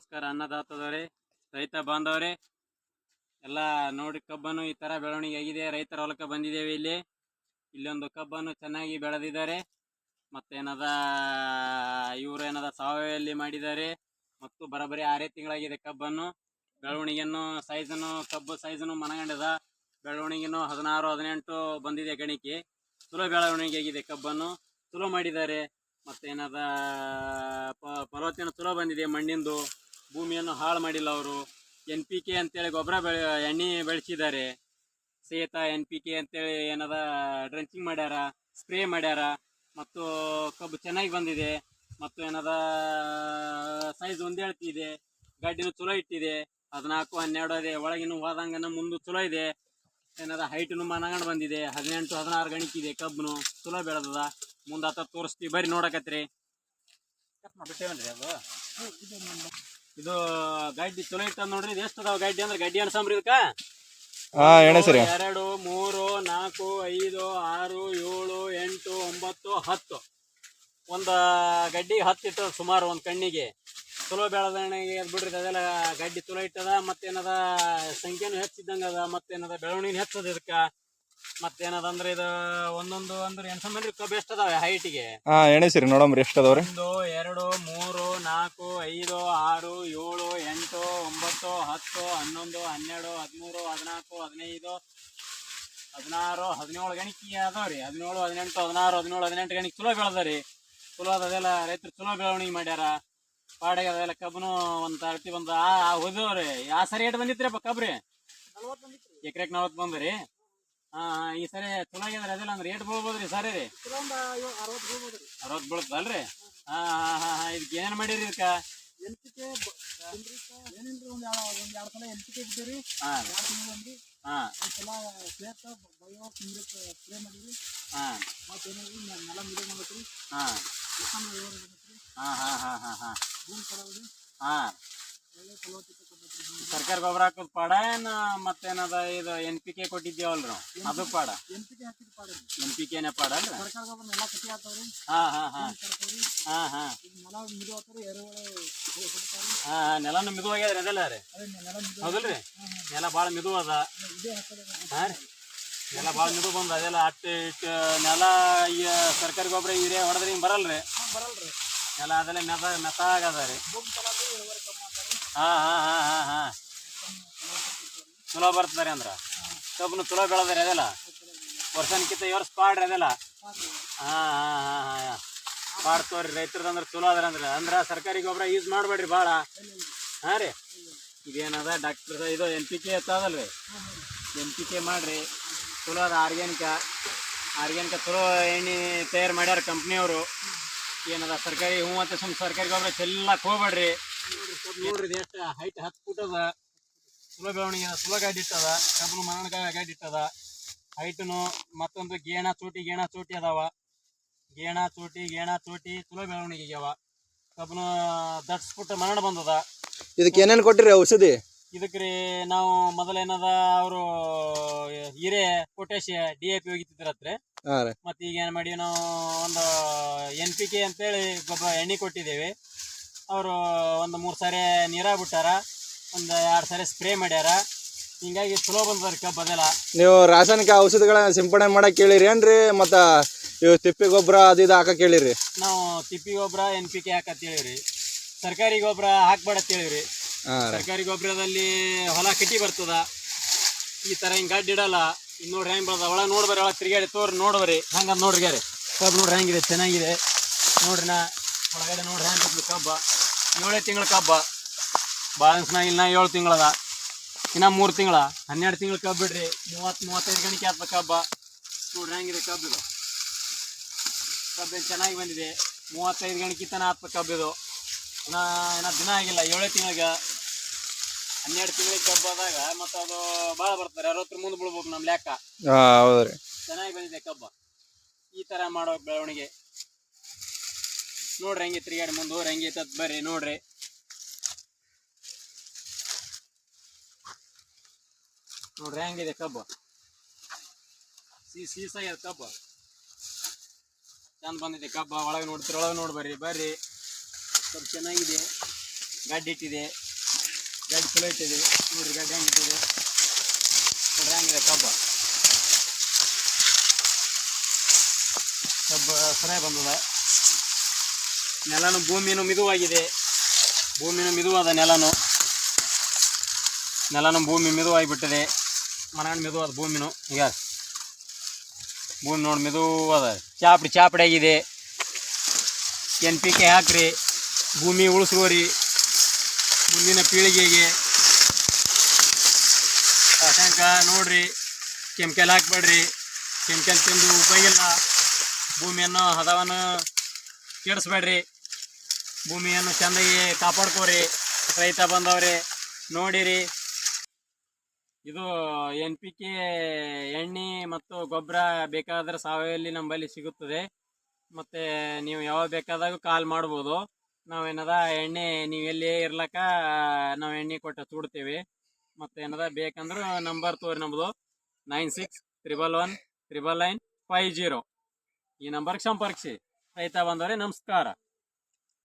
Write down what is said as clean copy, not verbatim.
ನಮಸ್ಕಾರ ಅನ್ನದಾತದವರೇ, ರೈತ ಬಾಂಧವರೇ ಎಲ್ಲ ನೋಡಿ, ಕಬ್ಬನ್ನು ಈ ತರ ಬೆಳವಣಿಗೆ ಆಗಿದೆ. ರೈತರ ಹೊಲಕ್ಕೆ ಬಂದಿದ್ದೇವೆ. ಇಲ್ಲೊಂದು ಕಬ್ಬನ್ನು ಚೆನ್ನಾಗಿ ಬೆಳೆದಿದ್ದಾರೆ. ಮತ್ತೇನದ ಇವರು ಏನದ ಸಾವಯವಲ್ಲಿ ಮಾಡಿದ್ದಾರೆ. ಮತ್ತು ಬರಬರಿ 6 ತಿಂಗಳಾಗಿದೆ ಕಬ್ಬನ್ನು ಬೆಳವಣಿಗೆಯನ್ನು. ಕಬ್ಬು ಸೈಜನ್ನು ಮನಗಂಡದ ಬೆಳವಣಿಗೆಯನ್ನು 16-18 ಬಂದಿದೆ ಗಣಿಕೆ. ಚಲೋ ಬೆಳವಣಿಗೆ ಆಗಿದೆ. ಕಬ್ಬನ್ನು ಚಲೋ ಮಾಡಿದ್ದಾರೆ. ಮತ್ತೇನದ ಫಲವತ್ತತೆ ಚಲೋ ಬಂದಿದೆ. ಮಣ್ಣಿಂದು ಭೂಮಿಯನ್ನು ಹಾಳು ಮಾಡಿಲ್ಲ ಅವರು. NPK ಅಂತೇಳಿ ಗೊಬ್ಬರ ಎಣ್ಣೆ ಬೆಳೆಸಿದ್ದಾರೆ. ಸೇತ NPK ಅಂತೇಳಿ ಏನದ ಡ್ರೆಂಚಿಂಗ್ ಮಾಡ್ಯಾರ, ಸ್ಪ್ರೇ ಮಾಡ್ಯಾರ. ಮತ್ತು ಕಬ್ಬು ಚೆನ್ನಾಗಿ ಬಂದಿದೆ. ಮತ್ತು ಏನದ ಸೈಜ್ ಒಂದೇ ಇದೆ. ಗಡ್ಡಿನೂ ಚಲೋ ಇಟ್ಟಿದೆ. 14-12 ಇದೆ. ಒಳಗಿನ ಹೋದಂಗನ ಮುಂದೆ ಚಲೋ ಇದೆ. ಏನದ ಹೈಟ್ನು ಮನಗಂಡು ಬಂದಿದೆ. 18-16 ಗಣಿಕಿದೆ. ಕಬ್ಬನು ಚಲೋ ಬೆಳೆದದ. ಮುಂದೆ ತೋರಿಸ್ತೀವಿ, ಬರ್ರಿ ನೋಡಕತ್ರಿ. ಬಿಟ್ಟೇವನ್ರಿ ಅದು. ಇದು ಗಡ್ಡಿ ಚಲೋ ಇಟ್ಟ ನೋಡ್ರಿ. ಇದು ಎಷ್ಟು ಅದಾವ ಗಡ್ಡಿ ಅಂದ್ರೆ ಗಡ್ಡಿ ಅನ್ಸಂಬ್ರಿ ಇದಕ್ಕ 2, 3, 4, 5, 6, 7, 8, 9, 10. ಒಂದು ಗಡ್ಡಿಗೆ 10 ಇಟ್ಟದ ಸುಮಾರು. ಒಂದು ಕಣ್ಣಿಗೆ ಚಲೋ ಬೆಳೆದಣಿಗೆ ಬಿಡ್ರಿ. ಅದೆಲ್ಲ ಗಡ್ಡಿ ಚಲೋ ಇಟ್ಟದ. ಮತ್ತೇನದ ಸಂಖ್ಯೆನೂ ಹೆಚ್ಚಿದ್ದಂಗ ಅದ. ಮತ್ತೇನದ ಬೆಳವಣಿಗೆ ಹೆಚ್ಚದ ಇದಕ್ಕ. ಮತ್ತೇನದ ಅಂದ್ರೆ ಇದು ಒಂದೊಂದು ಅಂದ್ರೆ ಎಣ್ಸಂಬ್ರಿ ಕಬ್ಬು ಎಷ್ಟು ಅದಾವೆ ಹೈಟಿಗೆ. ಎಣಿಸಿರಿ ನೋಡಮ್ರಿ ಎಷ್ಟು ಅದಾವ್ರಿ. 1, 2, 3, 4, 5, 6, 7, 8, 9, 10, 11, 12, 13, 14, 15, 16, 17 ಗಣಿಕೆ ಅದಾವ್ರಿ. 17, 18, 16, 17, 18 ಗಣಿಕೆ ಚಲೋ ಬೆಳೆದರಿ. ಚಲೋ ಅದೆಲ್ಲ ರೈತರು ಚಲೋ ಬೆಳವಣಿಗೆ ಮಾಡ್ಯಾರ. ಪಾಡಿಗೆ ಅದೆಲ್ಲ ಕಬ್ಬನು ಒಂದು ತರ್ತಿ ಬಂದ ಹೋದವ್ರಿ. ಯಾವ ಸರಿ ಏಟ್ ಬಂದಿತ್ರಿಪ್ಪ ಕಬ್ರಿ? ಎಕರೆಕ್ 40 ಬಂದ್ರಿ. ಈ ಸರಿ ಚಲೋ ಆಗ್ಯದ್ರಿ. ಅದೆಲ್ಲ ಅಂದ್ರೆ ಏಟ್ ಬೀಳ್ಬೋದ್ರಿ ಸರಿ ರೀ? 60 ಬೀಳ್ತದಲ್ರಿ. ಇದಕ್ಕೆ ಏನೇನು ಮಾಡಿರಿ? ಇದಕ್ಕೆ ಸರ್ಕಾರಿ ಗೊಬ್ಬರ ಹಾಕೋದು ಪಾಡ ಏನ ಮತ್ತೇನದ? ಇದು NPK ಕೊಟ್ಟಿದ್ದೇವಲ್ರಿ ನಾವು, ಅದು ಪಾಡ? NPKನೇ ಪಾಡ ಅಲ್ರಿ. ನೆಲನು ಮಿದು ಆಗ್ಯದ್ರಿ ಅದೆಲ್ಲ ರೀ. ಹೌದಲ್ರಿ? ನೆಲ ಭಾಳ ಮಿದು ಅದ. ನೆಲ ಭಾಳ ಮಿದು ಬಂದ. ಅದೆಲ್ಲ ಇಟ್ಟು ನೆಲ ಈ ಸರ್ಕಾರಿ ಗೊಬ್ಬರ ಯೂರಿಯಾ ಹೊಡೆದ್ರೆ ಹಿಂಗೆ ಬರಲ್ರಿ. ನೆಲ ಅದೆಲ್ಲ ಮೆತ್ತಾಗದ ರೀ. ಚಲೋ ಬರ್ತದ್ರಿ ಅಂದ್ರ ಕಬ್ಬನು ಚಲೋ ಬೆಳೆದ್ರಿ. ಅದೆಲ್ಲ ವರ್ಷನ್ಕಿಂತ ಈ ವರ್ಷ ಪಾಡ್ರಿ ಅದೆಲ್ಲ. ಪಾಡ್ತವ್ರಿ ರೈತರದಂದ್ರೆ ಚಲೋ ಅದ್ರ ಅಂದ್ರೆ ಸರ್ಕಾರಿ ಗೊಬ್ಬರ ಯೂಸ್ ಮಾಡಬೇಡ್ರಿ ಭಾಳ. ರೀ ಇದೇನದ ಡಾಕ್ಟರ್ ಇದು NPK ಎತ್ತದಲ್ರಿ. NPK ಮಾಡ್ರಿ. ಚಲೋ ಅದ. ಆರ್ಗ್ಯಾನಿಕ ಚಲೋ ಎಣ್ಣೆ ತಯಾರು ಮಾಡ್ಯಾರ ಕಂಪ್ನಿಯವರು. ಏನದ ಸರ್ಕಾರಿ ಅಂತ ಸರ್ಕಾರಿ ಗೊಬ್ಬರ ಚೆಲ್ಲಕ್ಕೆ ಹೋಗ್ಬೇಡ್ರಿ. ನೋಡ್ರಿ ಇದು ಎಷ್ಟು ಹೈಟ್ 10 ಫೂಟ್ ಅದ. ಚಲೋ ಬೆಳವಣಿಗೆ ಅದ. ಚಲೋ ಗಾಡಿ ಇಟ್ಟದ. ಕಬ್ಬನು ಮನಗಂಡ ಗಾಡಿ ಇಟ್ಟದ. ಹೈಟನು ಮತ್ತೊಂದು ಗೇಣ ಚೋಟಿ ಅದಾವ. ಗೇಣ ಚೋಟಿ ಚಲೋ ಬೆಳವಣಿಗೆ ಆಗ್ಯಾವ. ಕಬ್ಬನು ದಟ್ಸ್ಬಿಟ್ಟು ಮನಗಂಡ ಬಂದದ. ಇದಕ್ಕೆ ಏನೇನು ಕೊಟ್ಟಿರಿ ಔಷಧಿ? ಇದಕ್ರಿ ನಾವು ಮೊದಲೇನದ ಅವರು ಹಿರೇ ಪೊಟ್ಯಾಶಿಯ DAP ಹೋಗಿತ್ತಿದ್ರತ್ರಿ. ಮತ್ತೆ ಈಗ ಏನ್ ಮಾಡಿ ನಾವು ಒಂದು NPK ಅಂತೇಳಿ ಗೊಬ್ಬರ ಎಣ್ಣೆ ಕೊಟ್ಟಿದ್ದೇವೆ. ಅವರು ಒಂದು 3 ಸಾರಿ ನೀರಾಗ ಬಿಟ್ಟಾರ. ಒಂದು 2 ಸಾರಿ ಸ್ಪ್ರೇ ಮಾಡ್ಯಾರ. ಹಿಂಗಾಗಿ ಚಲೋ ಬಂದದ್ರಿ ಕಬ್ಬು ಅದೆಲ್ಲ. ನೀವು ರಾಸಾಯನಿಕ ಔಷಧಿಗಳ ಸಿಂಪಡಣೆ ಮಾಡಕ್ ಕೇಳಿರಿ ಏನ್ರಿ? ಮತ್ತ ಇವು ತಿಪ್ಪಿ ಗೊಬ್ಬರ ಅದು ಇದು ಹಾಕಕ್ ಕೇಳಿರಿ? ನಾವು ತಿಪ್ಪಿ ಗೊಬ್ಬರ NPK ಹಾಕತ್ ಹೇಳಿವ್ರಿ. ಸರ್ಕಾರಿ ಗೊಬ್ಬರ ಹಾಕ್ಬೇಡತ್ ಹೇಳಿವ್ರಿ. ಸರ್ಕಾರಿ ಗೊಬ್ಬರದಲ್ಲಿ ಹೊಲ ಕಟ್ಟಿ ಬರ್ತದ. ಈ ತರ ಹಿಂಗ್ ಗಡ್ಡಿ ಇಡಲ್ಲ. ಇನ್ನು ನೋಡ್ರಿ ಹೆಂಗ್ ಬರ್ತದ. ಒಳಗೆ ನೋಡ್ಬರಿ, ಒಳಗೆ ತಿರುಗಾಡಿ ನೋಡ್ಬರಿ ಹಂಗಂದ್ ನೋಡ್ರಿ ಗಾರಿ ಕಬ್ಬು ನೋಡ್ರಿ ಹೆಂಗಿದೆ. ಚೆನ್ನಾಗಿದೆ ನೋಡ್ರಿ. ಒಳಗಡೆ ನೋಡ್ರಿ ಹೆಂಗ್ ಬರ್ತದೆ ಕಬ್ಬ. 7 ತಿಂಗಳ ಕಬ್ಬ. ಬಾಳನ್ಸ್ನ ಇಲ್ಲ 7 ತಿಂಗಳದ. ಇನ್ನ 3 ತಿಂಗಳ 12 ತಿಂಗಳ ಕಬ್ಬು ಬಿಡ್ರಿ. 30-35 ಗಣಿಕೆ ಆಗ್ತದ ಕಬ್ಬ. ನೋಡ್ರಿ ಹೆಂಗಿದೆ ಕಬ್ಬಿದು. ಕಬ್ಬೇನು ಚೆನ್ನಾಗಿ ಬಂದಿದೆ. 35 ಗಣಿಕೆ ತನ ಆಗ್ತದ ಕಬ್ಬಿದು. ಇನ್ನ ದಿನ ಆಗಿಲ್ಲ. 7 ತಿಂಗಳಿಗೆ 12 ತಿಂಗಳಿಗೆ ಕಬ್ಬು ಆದಾಗ ಮತ್ತು ಅದು ಭಾಳ ಬರ್ತಾರೆ. 60 ಮುಂದೆ ಬೀಳ್ಬೇಕು ನಮ್ಮ ಲೆಕ್ಕ. ಹೌದ್ರಿ. ಚೆನ್ನಾಗಿ ಬಂದಿದೆ ಕಬ್ಬ. ಈ ತರ ಮಾಡೋ ಬೆಳವಣಿಗೆ ನೋಡ್ರಿ. ಹೆಂಗೆ ತಿರುಗಾಡಿ ಮುಂದೆ ಹೋಗ್ರಿ. ಹೆಂಗೆ ತತ್ ಬರ್ರಿ ನೋಡ್ರಿ. ನೋಡ್ರಿ ಹೆಂಗಿದೆ ಕಬ್ಬು. ಸೀಸಾಗ್ಯದ ಕಬ್ಬು. ಚಂದ ಬಂದಿದೆ ಕಬ್ಬ. ಒಳಗೆ ನೋಡ್ತೀರಿ. ಒಳಗೆ ನೋಡ್ಬರ್ರಿ ಬರ್ರಿ. ಕಬ್ಬು ಚೆನ್ನಾಗಿದೆ. ಗಡ್ಡಿ ಇಟ್ಟಿದೆ, ಗಡ್ಡಿ ಚಲೋ ಇಟ್ಟಿದೆ ನೋಡ್ರಿ. ಗಡ್ಡಿ ಹೆಂಗಿಟ್ಟಿದೆ ನೋಡ್ರಿ, ಹೆಂಗಿದೆ ಕಬ್ಬ. ಕಬ್ಬು ಸರಿಯಾಗಿ ಬಂದದ. ನೆಲನು ಭೂಮಿನೂ ಮಿದುವಾಗಿದೆ, ಭೂಮಿನೂ ಮಿದುವಾದ ನೆಲನು ಭೂಮಿ ಮಿದುವಾಗಿಬಿಟ್ಟಿದೆ. ಮನಗಂಡು ಮಿದುವಾದ ಭೂಮಿನೂ. ಈಗ ಭೂಮಿ ನೋಡಿ ಮಿದುವಾದ, ಚಾಪಡಿ ಆಗಿದೆ. NPK ಹಾಕ್ರಿ, ಭೂಮಿ ಉಳಿಸ್ಕೋರಿ ಮುಂದಿನ ಪೀಳಿಗೆಗೆ. ರಾಸಾಯನಿಕ ನೋಡ್ರಿ, ಕೆಮಿಕಲ್ ಹಾಕ್ಬೇಡ್ರಿ. ಕೆಮಿಕಲ್ ತಿಂದು ಉಪಯೋಗ ಇಲ್ಲ. ಭೂಮಿಯನ್ನು ಹದವನ್ನು ಕೆಡಿಸ್ಬೇಡ್ರಿ, ಭೂಮಿಯನ್ನು ಚೆಂದಾಗಿ ಕಾಪಾಡ್ಕೋರಿ. ರೈತ ಬಂದವ್ರೆ ನೋಡಿರಿ. ಇದು NPK ಎಣ್ಣೆ ಮತ್ತು ಗೊಬ್ಬರ ಬೇಕಾದರೆ ಸಾವಯವಲ್ಲಿ ನಮ್ಮಲ್ಲಿ ಸಿಗುತ್ತದೆ. ಮತ್ತು ನೀವು ಯಾವಾಗ ಬೇಕಾದಾಗ ಕಾಲ್ ಮಾಡ್ಬೋದು. ನಾವೇನದ ಎಣ್ಣೆ ನೀವು ಎಲ್ಲಿ ಇರ್ಲಕ್ಕ ನಾವು ಎಣ್ಣೆ ಕೊಟ್ಟು ಸುಡ್ತೀವಿ. ಮತ್ತು ಏನದ ಬೇಕಂದ್ರೆ ನಂಬರ್ ತೋರಿ ನಮ್ಮದು 9611199950. ಈ ನಂಬರ್ಗೆ ಸಂಪರ್ಕಿಸಿ. ರೈತ ಬಂದವರೇ ನಮಸ್ಕಾರ.